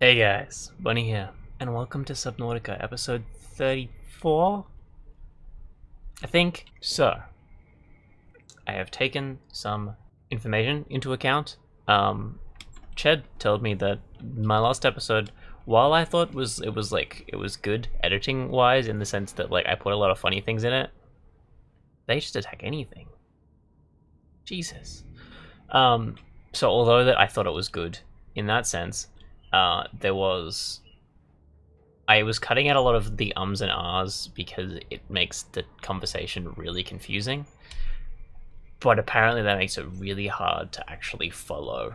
Hey guys, Bunny here, and welcome to Subnautica, episode 34? I think. So, I have taken some information into account. Ched told me that my last episode, while I thought it was good editing wise in the sense that I put a lot of funny things in it, they just attack anything. Jesus. So although that I thought it was good in that sense, I was cutting out a lot of the ums and ahs because it makes the conversation really confusing. But apparently that makes it really hard to actually follow.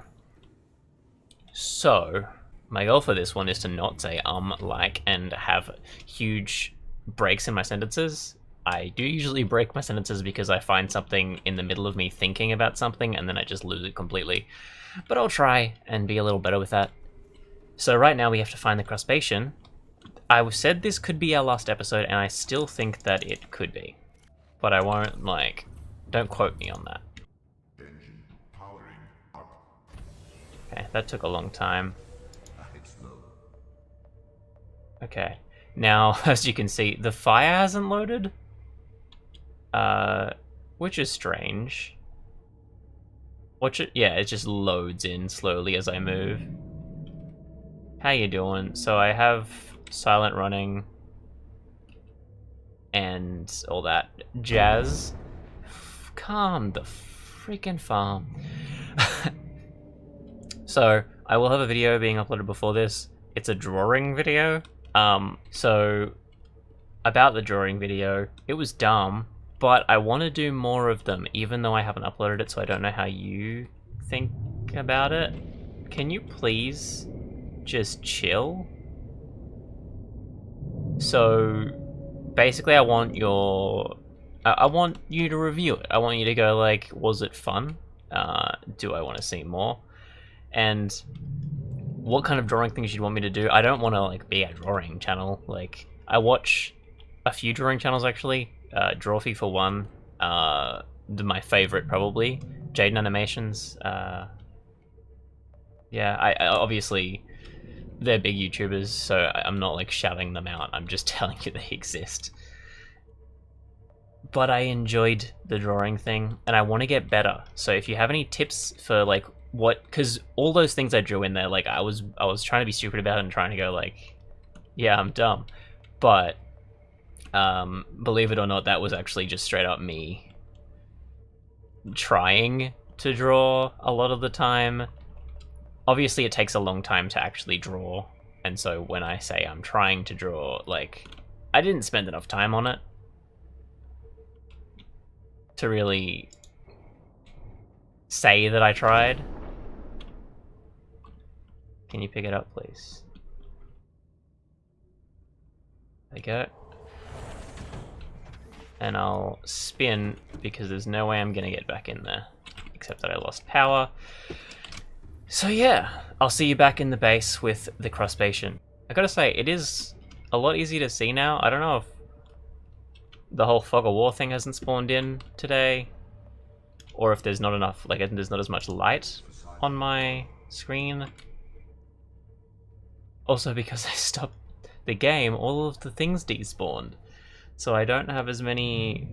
So, my goal for this one is to not say and have huge breaks in my sentences. I do usually break my sentences because I find something in the middle of me thinking about something and then I just lose it completely. But I'll try and be a little better with that. So right now we have to find the crustacean. I said this could be our last episode, and I still think that it could be. But I won't, don't quote me on that. Engine powering up. Okay, that took a long time. Okay, now, as you can see, the fire hasn't loaded. Which is strange. Yeah, it just loads in slowly as I move. How you doing? So I have silent running and all that jazz. Calm the freaking farm. So I will have a video being uploaded before this. It's a drawing video. So about the drawing video, it was dumb, but I want to do more of them, even though I haven't uploaded it, so I don't know how you think about it. Can you please just chill? So basically I want you to review it. I want you to go was it fun? Do I want to see more? And what kind of drawing things you'd want me to do. I don't want to be a drawing channel. I watch a few drawing channels actually. Drawfee for one. My favorite probably. Jaden Animations. Yeah, I obviously they're big YouTubers, so I'm not shouting them out, I'm just telling you they exist. But I enjoyed the drawing thing, and I want to get better. So if you have any tips for because all those things I drew in there, I was trying to be stupid about it and trying to go yeah, I'm dumb. But believe it or not, that was actually just straight up me trying to draw a lot of the time. Obviously, it takes a long time to actually draw, and so when I say I'm trying to draw, I didn't spend enough time on it to really say that I tried. Can you pick it up, please? There you go. And I'll spin, because there's no way I'm gonna get back in there, except that I lost power. So yeah, I'll see you back in the base with the crustacean. I gotta say, it is a lot easier to see now. I don't know if the whole fog of war thing hasn't spawned in today, or if there's not enough, there's not as much light on my screen. Also, because I stopped the game, all of the things despawned. So I don't have as many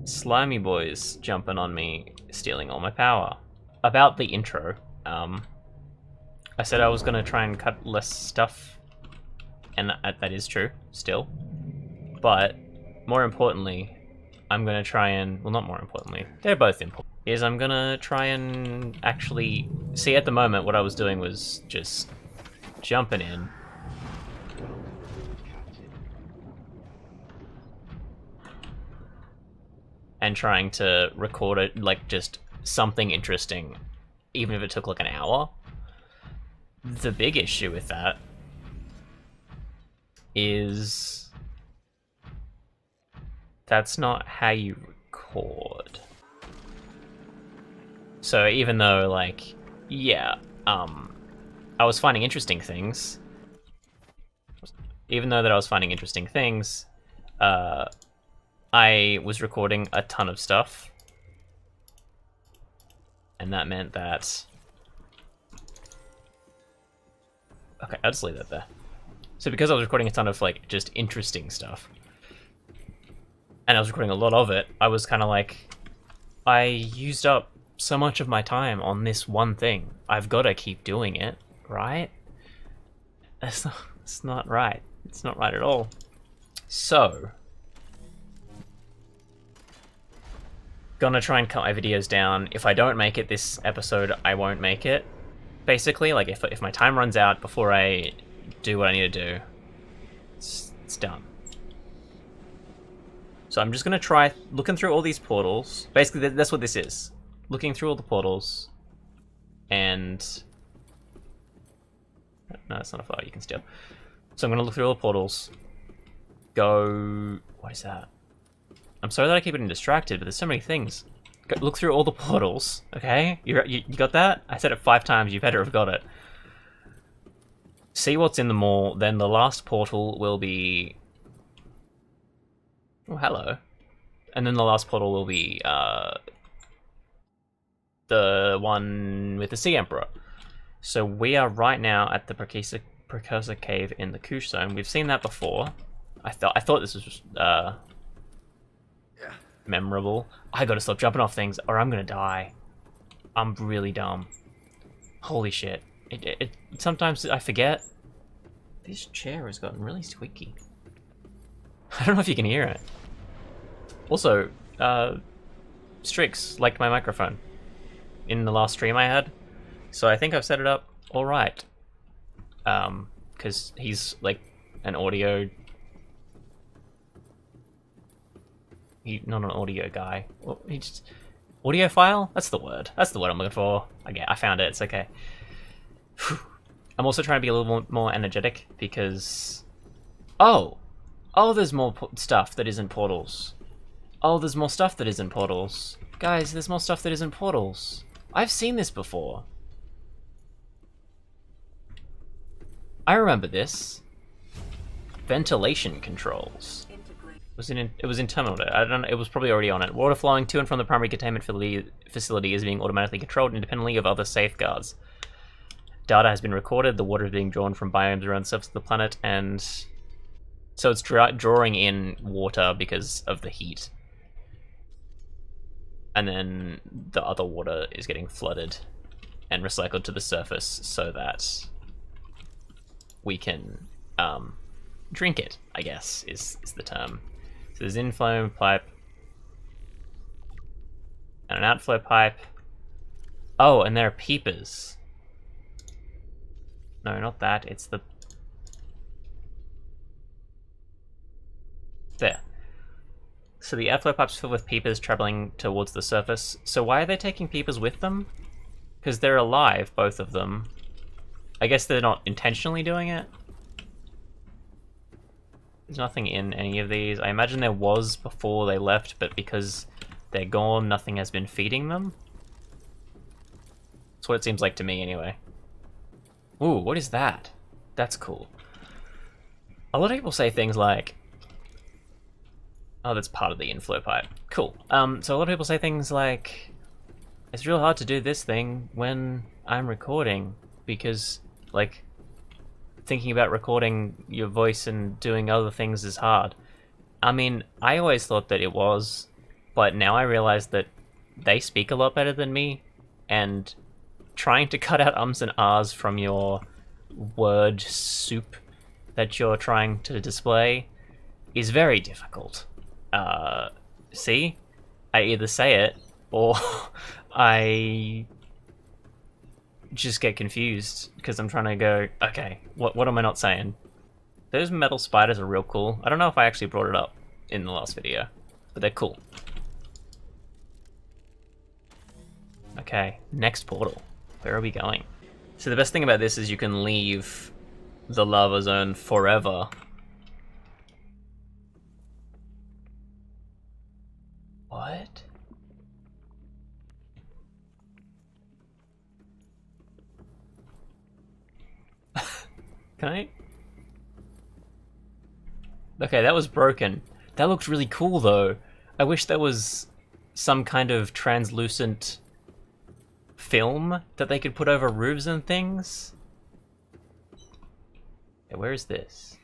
slimy boys jumping on me, stealing all my power. About the intro, I said I was going to try and cut less stuff, and that is true, still. But, more importantly, I'm going to try and... Well, not more importantly, they're both important. Is I'm going to try and actually... See, at the moment, what I was doing was just jumping in. And trying to record it, just something interesting, even if it took an hour. The big issue with that is that's not how you record. So even though yeah, I was finding interesting things, I was recording a ton of stuff, and that meant that Okay, I'll just leave that there. So because I was recording a ton of, like, just interesting stuff, and I was recording a lot of it, I was kind of like, I used up so much of my time on this one thing. I've got to keep doing it, right? It's not right. It's not right at all. So, gonna try and cut my videos down. If I don't make it this episode, I won't make it. Basically, like, if my time runs out before I do what I need to do, it's done. So I'm just gonna try looking through all these portals. Basically, that's what this is. Looking through all the portals, and no, it's not a flower you can steal. So I'm gonna look through all the portals. Go. What is that? I'm sorry that I keep getting distracted, but there's so many things. Go, look through all the portals, okay? You got that? I said it 5 times. You better have got it. See what's in the mall. Then the last portal will be. Oh, hello. And then the last portal will be the one with the Sea Emperor. So we are right now at the Precursor Cave in the Koosh Zone. We've seen that before. I thought this was memorable. I gotta stop jumping off things or I'm gonna die. I'm really dumb. Holy shit. Sometimes I forget. This chair has gotten really squeaky. I don't know if you can hear it. Also, Strix liked my microphone in the last stream I had, so I think I've set it up all right. Because he's like an audio. Not an audio guy. Well, he just audiophile. That's the word. That's the word I'm looking for. I found it. It's okay. I'm also trying to be a little more energetic because. Oh, there's more stuff that isn't portals. Oh, there's more stuff that isn't portals. Guys, there's more stuff that isn't portals. I've seen this before. I remember this. Ventilation controls. It was in terminal. I don't know. It was probably already on it. Water flowing to and from the primary containment facility is being automatically controlled independently of other safeguards. Data has been recorded. The water is being drawn from biomes around the surface of the planet, and so it's drawing in water because of the heat. And then the other water is getting flooded and recycled to the surface so that we can drink it, I guess, is the term. So there's inflow pipe and an outflow pipe. Oh, and there are peepers. No, not that. It's the... There. So the airflow pipe's filled with peepers traveling towards the surface. So why are they taking peepers with them? Because they're alive, both of them. I guess they're not intentionally doing it. There's nothing in any of these. I imagine there was before they left, but because they're gone, nothing has been feeding them. That's what it seems like to me, anyway. Ooh, what is that? That's cool. A lot of people say things like, oh, that's part of the inflow pipe. Cool. So a lot of people say things like, it's real hard to do this thing when I'm recording, because, like, thinking about recording your voice and doing other things is hard. I mean, I always thought that it was, but now I realize that they speak a lot better than me, and trying to cut out ums and ahs from your word soup that you're trying to display is very difficult. See? I either say it, or I just get confused, because I'm trying to go, okay, what am I not saying? Those metal spiders are real cool. I don't know if I actually brought it up in the last video, but they're cool. Okay, next portal. Where are we going? So the best thing about this is you can leave the lava zone forever. What? Can I? Okay, that was broken. That looked really cool though. I wish there was some kind of translucent film that they could put over roofs and things. Okay, where is this?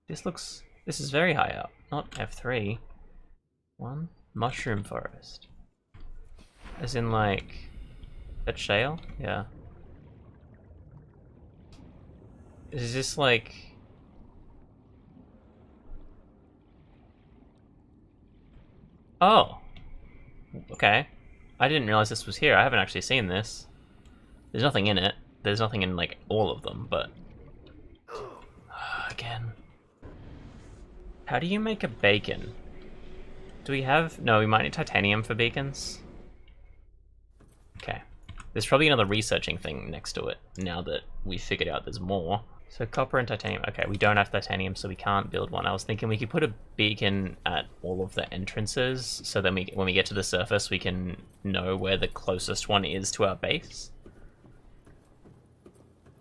This is very high up, not F3. One? Mushroom forest. As in like, that shale? Yeah. Is this like... Oh! Okay. I didn't realize this was here. I haven't actually seen this. There's nothing in it. There's nothing in like all of them, but... Again. How do you make a beacon? Do we have... No, we might need titanium for beacons. Okay. There's probably another researching thing next to it, now that we've figured out there's more. So copper and titanium. Okay, we don't have titanium, so we can't build one. I was thinking we could put a beacon at all of the entrances, so then when we get to the surface, we can know where the closest one is to our base.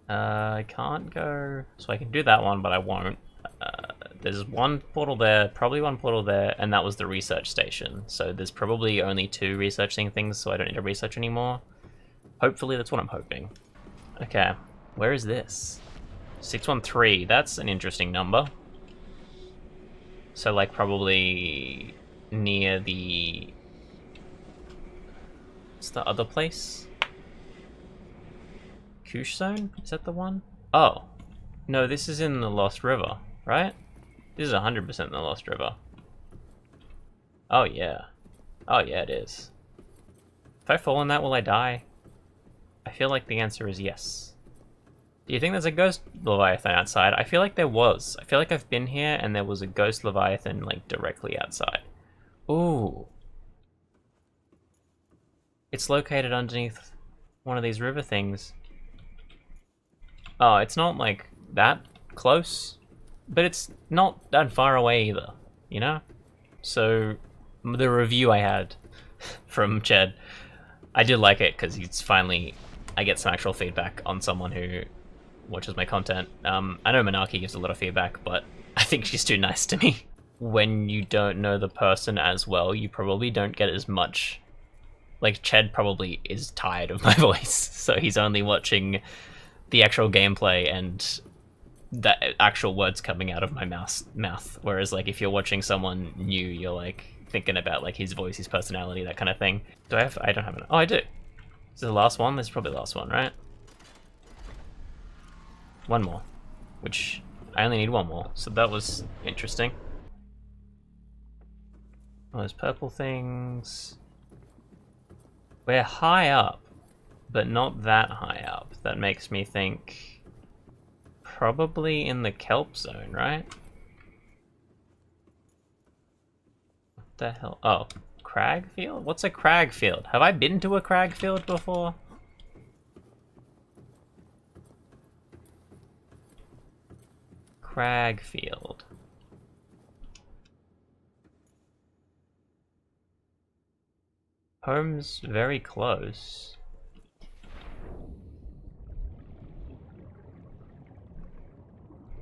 I can't go... So I can do that one, but I won't. There's one portal there, probably one portal there, and that was the research station. So there's probably only 2 researching things, so I don't need to research anymore. Hopefully, that's what I'm hoping. Okay, where is this? 613, that's an interesting number. So like probably near the... What's the other place? Koosh Zone? Is that the one? Oh. No, this is in the Lost River, right? This is 100% in the Lost River. Oh yeah. Oh yeah, it is. If I fall in that, will I die? I feel like the answer is yes. Do you think there's a ghost Leviathan outside? I feel like there was. I feel like I've been here and there was a ghost Leviathan like directly outside. Ooh. It's located underneath one of these river things. Oh, it's not like that close, but it's not that far away either, you know? So the review I had from Ched, I did like it because it's finally, I get some actual feedback on someone who watches my content. I know Monarch gives a lot of feedback, but I think she's too nice to me. When you don't know the person as well, you probably don't get as much. Like, Ched probably is tired of my voice, so he's only watching the actual gameplay and the actual words coming out of my mouth. Whereas, like, if you're watching someone new, you're, like, thinking about, like, his voice, his personality, that kind of thing. Do I have... I don't have an... Oh, I do. Is this the last one? This is probably the last one, right? One more. Which, I only need one more, so that was interesting. Those purple things... We're high up, but not that high up. That makes me think probably in the kelp zone, right? What the hell? Oh, crag field? What's a crag field? Have I been to a crag field before? Crag field. Home's very close.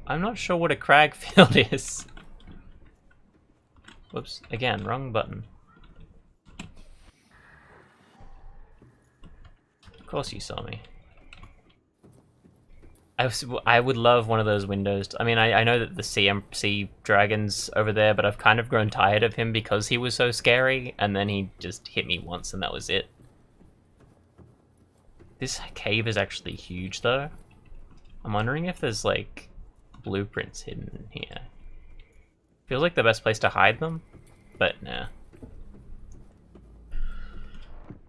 I'm not sure what a crag field is. Whoops, again, wrong button. Of course you saw me. I would love one of those windows. I mean, I know that the sea dragon's over there, but I've kind of grown tired of him because he was so scary, and then he just hit me once and that was it. This cave is actually huge, though. I'm wondering if there's, like, blueprints hidden here. Feels like the best place to hide them, but nah.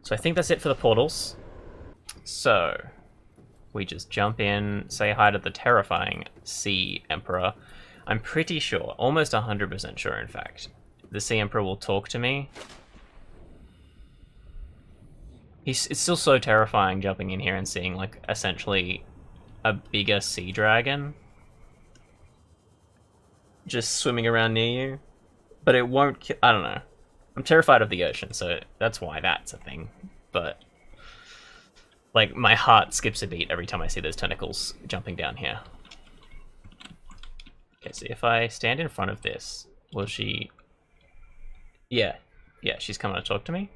So I think that's it for the portals. So... we just jump in, say hi to the terrifying Sea Emperor. I'm pretty sure, almost 100% sure in fact, the Sea Emperor will talk to me. It's still so terrifying jumping in here and seeing, like, essentially a bigger sea dragon just swimming around near you. But it won't I don't know. I'm terrified of the ocean, so that's why that's a thing. But... like, my heart skips a beat every time I see those tentacles jumping down here. Okay, so if I stand in front of this, will she... Yeah, she's coming to talk to me.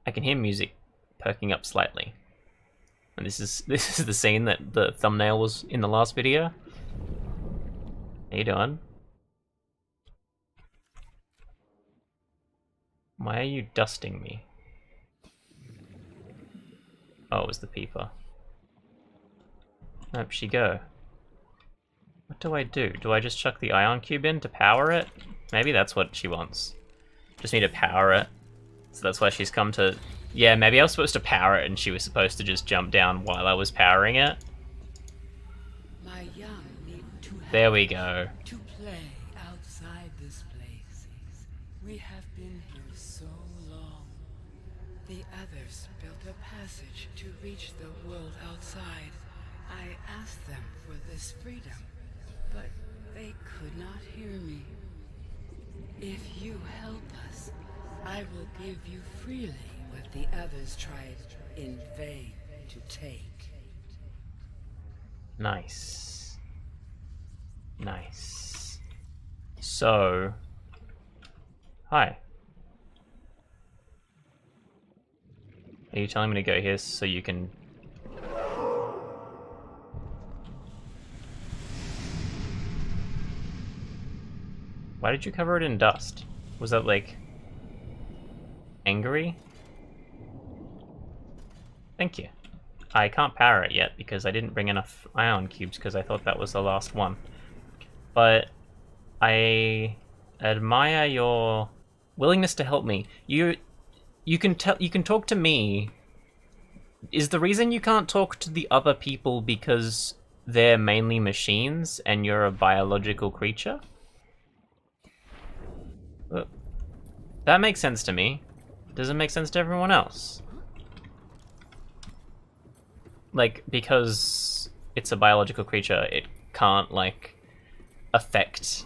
I can hear music perking up slightly. And this is the scene that the thumbnail was in the last video. How you doing? Why are you dusting me? Oh, it was the peeper. Where'd she go? What do I do? Do I just chuck the ion cube in to power it? Maybe that's what she wants. Just need to power it. So that's why she's come to... Yeah, maybe I was supposed to power it and she was supposed to just jump down while I was powering it. My young need to There we go. to play outside this place. We have been here so long. The others built a passage to reach the world outside. I asked them for this freedom, but they could not hear me. If you help us, I will give you freely what the others tried in vain to take. Nice. Nice. So... Hi. Are you telling me to go here so you can... Why did you cover it in dust? Was that like... angry? Thank you. I can't power it yet because I didn't bring enough ion cubes because I thought that was the last one. But I admire your willingness to help me. You can talk to me. Is the reason you can't talk to the other people because they're mainly machines and you're a biological creature? That makes sense to me. Does it make sense to everyone else? Like, because it's a biological creature, it can't, like, affect...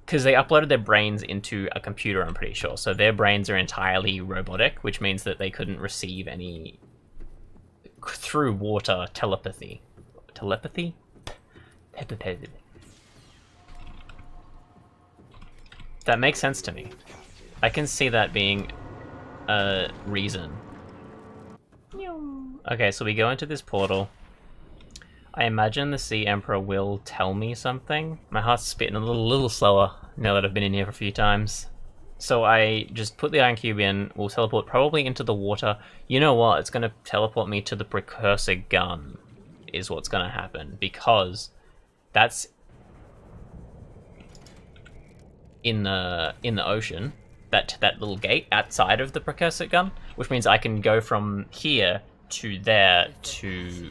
Because they uploaded their brains into a computer, I'm pretty sure, so their brains are entirely robotic, which means that they couldn't receive any... through water telepathy. Telepathy? That makes sense to me. I can see that being a reason. Okay, so we go into this portal. I imagine the Sea Emperor will tell me something. My heart's beating a little slower now that I've been in here for a few times. So I just put the ion cube in, we'll teleport probably into the water. You know what, it's gonna teleport me to the precursor gun, is what's gonna happen, because that's in the ocean, that little gate outside of the precursor gun, which means I can go from here to there to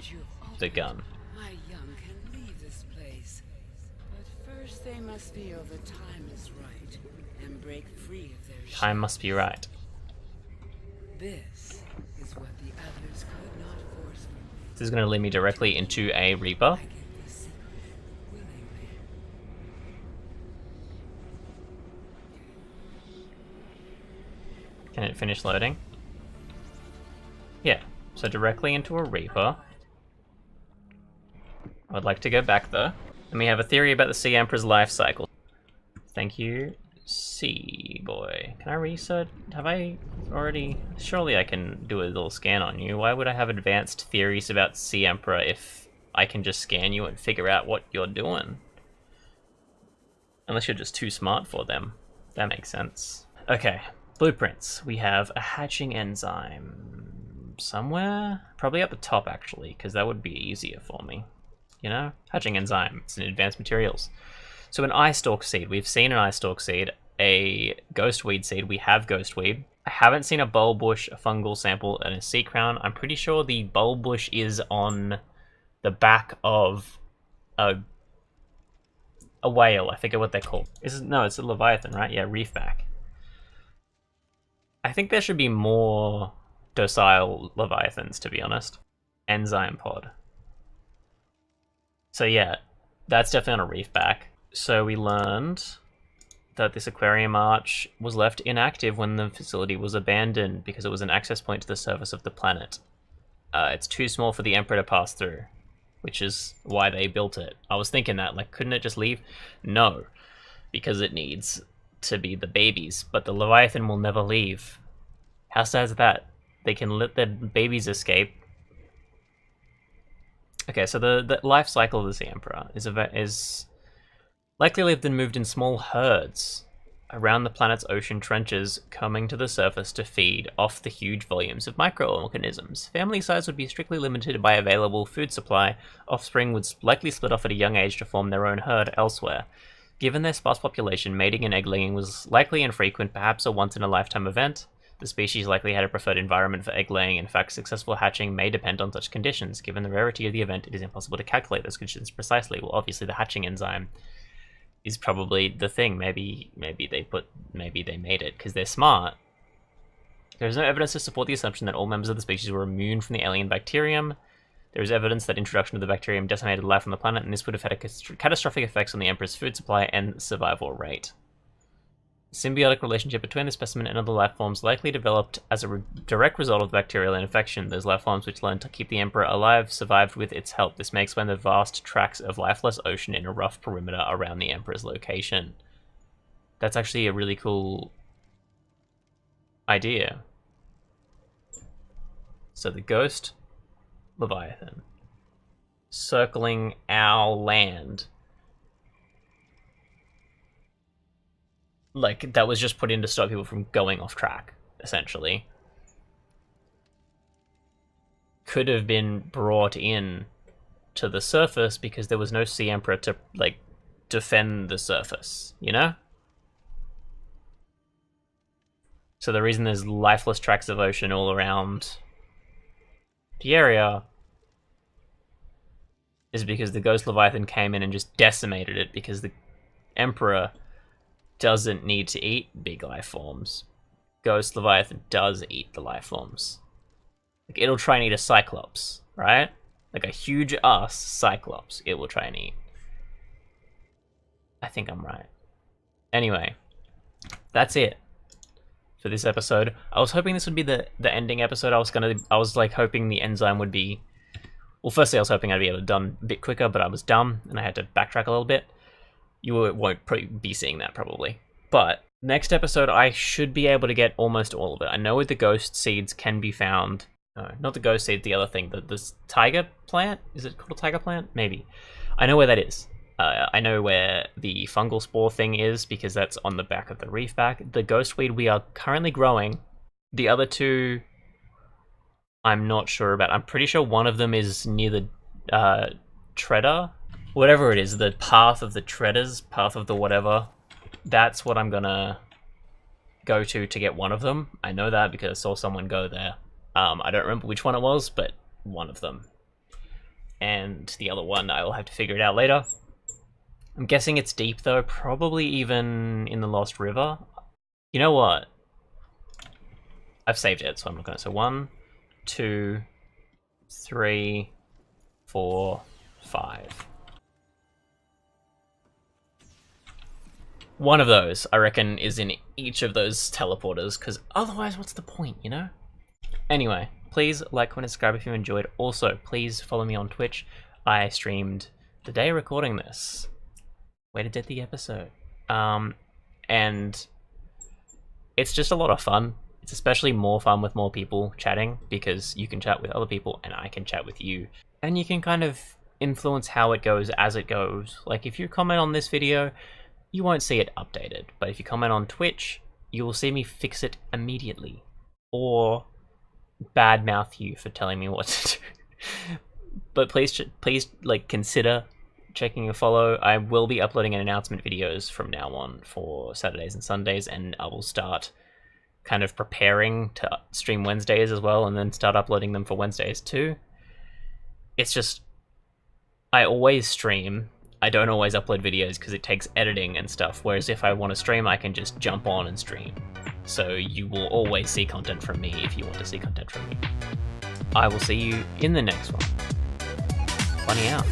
the gun. My young can leave this place, but first they must feel the time is right and break free of their Time must be right. This is what the others could not force from me. This is going to lead me directly into a Reaper. I give the secret willingly. Can it finish loading? Yeah, so directly into a Reaper. I would like to go back though. And we have a theory about the Sea Emperor's life cycle. Thank you, Sea Boy. Can I research? Have I already? Surely I can do a little scan on you. Why would I have advanced theories about Sea Emperor if I can just scan you and figure out what you're doing? Unless you're just too smart for them. That makes sense. Okay, blueprints. We have a hatching enzyme somewhere. Probably at the top actually, because that would be easier for me. You know? Hatching enzyme. It's in advanced materials. So an eye stalk seed. We've seen an eye stalk seed. A ghostweed seed. We have ghostweed. I haven't seen a bulbush, a fungal sample, and a sea crown. I'm pretty sure the bulbush is on the back of a whale. I forget what they're called. No, it's a leviathan, right? Yeah, reefback. I think there should be more docile leviathans, to be honest. Enzyme pod. So yeah, that's definitely on a reefback. So we learned that this aquarium arch was left inactive when the facility was abandoned because it was an access point to the surface of the planet. It's too small for the Emperor to pass through, which is why they built it. I was thinking that, like, couldn't it just leave? No, because it needs to be the babies, but the Leviathan will never leave. How sad is that? They can let their babies escape. Okay, so the life cycle of the Sea Emperor is likely lived and moved in small herds around the planet's ocean trenches, coming to the surface to feed off the huge volumes of microorganisms. Family size would be strictly limited by available food supply. Offspring would likely split off at a young age to form their own herd elsewhere. Given their sparse population, mating and egg-laying was likely infrequent, perhaps a once-in-a-lifetime event. The species likely had a preferred environment for egg-laying. In fact, successful hatching may depend on such conditions. Given the rarity of the event, it is impossible to calculate those conditions precisely. Well, obviously the hatching enzyme is probably the thing. Maybe they made it because they're smart. There is no evidence to support the assumption that all members of the species were immune from the alien bacterium. There is evidence that introduction of the bacterium decimated life on the planet, and this would have had catastrophic effects on the Emperor's food supply and survival rate. The symbiotic relationship between the specimen and other life forms likely developed as a direct result of bacterial infection. Those life forms which learned to keep the Emperor alive survived with its help. This may explain the vast tracts of lifeless ocean in a rough perimeter around the Emperor's location. That's actually a really cool idea. So the ghost Leviathan circling our land. Like, that was just put in to stop people from going off track, essentially. Could have been brought in to the surface because there was no Sea Emperor to, like, defend the surface, you know? So the reason there's lifeless tracts of ocean all around the area is because the Ghost Leviathan came in and just decimated it because the Emperor doesn't need to eat big life forms. Ghost Leviathan does eat the life forms. Like, it'll try and eat a Cyclops, right? Like a huge ass Cyclops, it will try and eat. I think I'm right. Anyway, that's it for this episode. I was hoping this would be the ending episode. I was like hoping the enzyme would be, well, firstly I was hoping I'd be able to done a bit quicker, but I was dumb and I had to backtrack a little bit. You won't be seeing that probably. But next episode, I should be able to get almost all of it. I know where the ghost seeds can be found. No, not the ghost seed, the other thing. This tiger plant? Is it called a tiger plant? Maybe. I know where that is. I know where the fungal spore thing is because that's on the back of the reef back. The ghost weed we are currently growing. The other two, I'm not sure about. I'm pretty sure one of them is near the treader. Whatever it is, the path of the treaders, path of the whatever, that's what I'm gonna go to get one of them. I know that because I saw someone go there. I don't remember which one it was, but one of them. And the other one, I will have to figure it out later. I'm guessing it's deep though, probably even in the Lost River. You know what? I've saved it, so I'm not gonna. So 1, 2, 3, 4, 5. One of those, I reckon, is in each of those teleporters, because otherwise, what's the point, you know? Anyway, please like, comment, subscribe if you enjoyed. Also, please follow me on Twitch. I streamed the day recording this. Way to did the episode. And it's just a lot of fun. It's especially more fun with more people chatting, because you can chat with other people, and I can chat with you. And you can kind of influence how it goes as it goes. Like, if you comment on this video, you won't see it updated, but if you comment on Twitch, you will see me fix it immediately, or badmouth you for telling me what to do. But please, like, consider checking a follow. I will be uploading an announcement videos from now on for Saturdays and Sundays, and I will start kind of preparing to stream Wednesdays as well, and then start uploading them for Wednesdays too. It's just, I always stream. I don't always upload videos because it takes editing and stuff, whereas if I want to stream, I can just jump on and stream. So you will always see content from me if you want to see content from me. I will see you in the next one. Bunny out.